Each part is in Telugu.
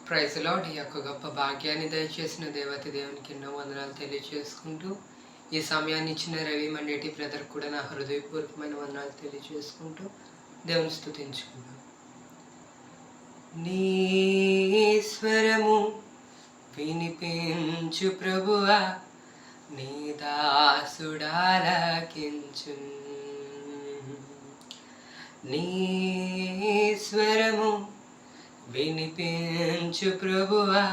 Praise lord. ఈ యొక్క గొప్ప భాగ్యాన్ని దయచేసిన దేవతి దేవునికి ఎన్నో వందనాలు తెలియజేసుకుంటూ, ఈ సమయాన్ని ఇచ్చిన రవి మండేటి బ్రదర్ కూడా నా హృదయపూర్వకమైన వందనాలు తెలియజేసుకుంటూ దేవుని స్తుతించుకున్నాను. నీ స్వరము వినిపించు ప్రభువా, నీ దాసుడాలకించు. నీ స్వరము వినిపించు ప్రభువా,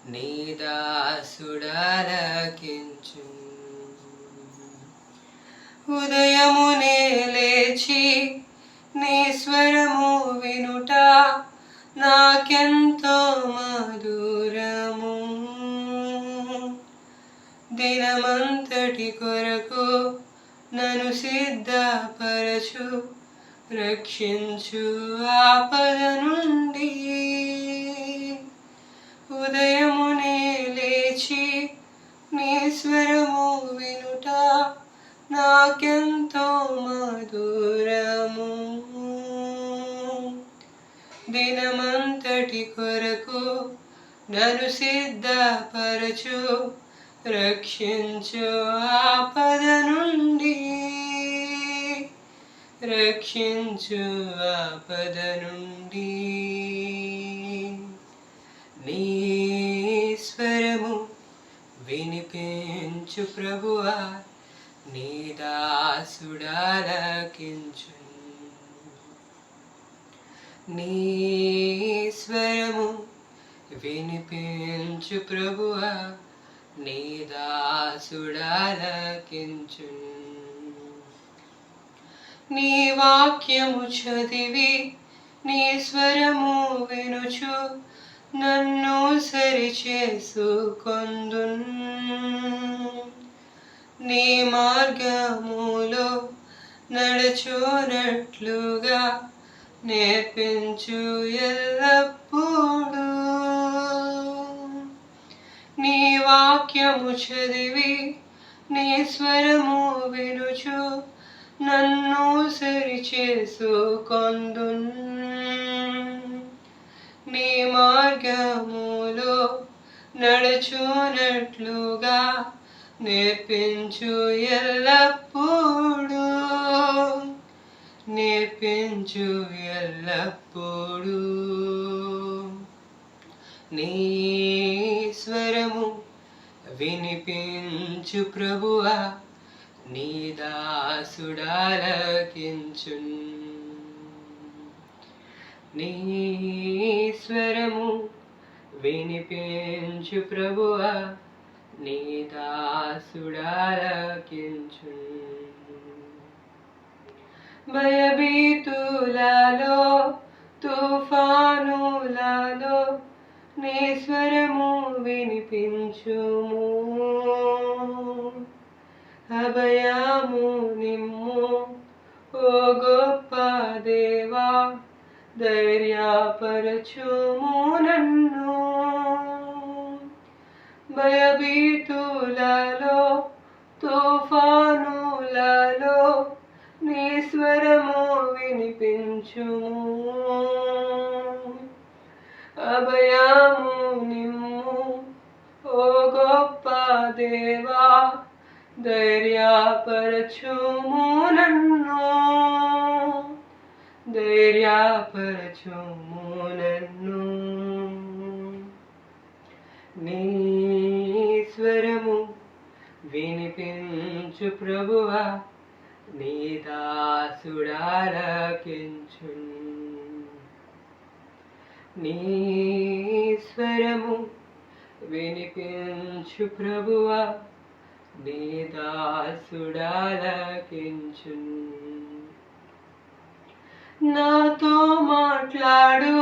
నీ దాసుడాలకించు. ఉదయమునే లేచి నీ స్వరము వినుట నాకెంతో మధురము. దినమంతటి కొరకు నన్ను సిద్ధపరచు, రక్షించు ఆపద నుండి. ఉదయమునే లేచి నీ స్వరము వినుట నాకెంతో మధురము. దినమంతటి కొరకు నన్ను సిద్ధపరచు, రక్షించు ఆపద నుండి. రక్షించు ఆపద నుండి. నీ స్వరము వినిపించు ప్రభువా, నీ దాసుడాలకించు. నీ స్వరము వినిపించు ప్రభువా, నీ దాసుడాలకించు. నీ వాక్యము చదివి నీ స్వరము వినుచు నన్ను సరిచేసుకొందున్. నీ మార్గములో నడుచునట్లుగా నేర్పించు ఎల్లప్పుడూ. నీ వాక్యము చదివి నీ స్వరము వినుచు నన్ను సరిచేసుకొందున్. నీ మార్గములో నడుచునట్లుగా నేర్పించు ఎల్లప్పుడూ. నేర్పించు ఎల్లప్పుడూ. నీ స్వరము వినిపించు ప్రభువా, నీ దాసుడాలకించు. నీ స్వరము వినిపించు ప్రభువా, నీ దాసుడాలకించు. భయభీతులలో తుఫానులలో నీ స్వరము వినిపించుము. అభయము నిమ్ము ఓ గొప్ప దేవా, ధైర్యపరచుము నన్ను. భయభీతులలో తుఫానులలో నీ స్వరము వినిపించుము. అభయము నిమ్ము ఓ గొప్ప దేవా, ధైర్యపరచుము నన్ను. ధైర్యపరచుము నన్ను. నీ స్వరము వినిపించు ప్రభువా, నీ దాసుడాలకించు. నీ స్వరము వినిపించు ప్రభువా, నీ దాసుడాలకించు. నాతో మాట్లాడు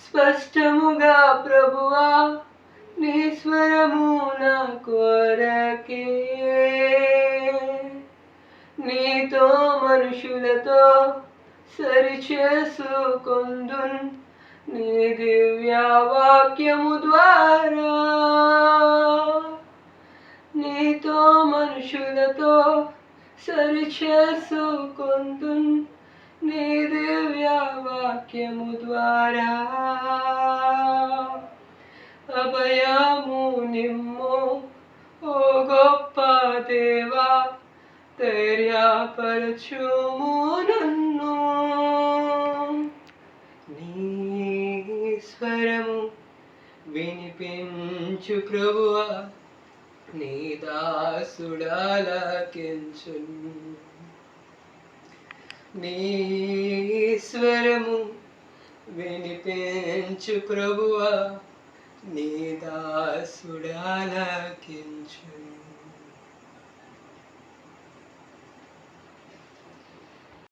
స్పష్టముగా ప్రభువా, నీ స్వరము నా కొరకే. నీతో మనుషులతో సరిచేసుకొందున్, నీ దివ్య వాక్యము ద్వారా. నీతో మనుషులతో సరిచేసుకొందున్, నీ దివ్య వాక్యము ద్వారా. కృపచూము నన్ను నీ స్వరము వినిపించు ప్రభువా నీ దాసుడాలకించును నీ స్వరము వినిపించు ప్రభువా నీ దాసుడాలకించును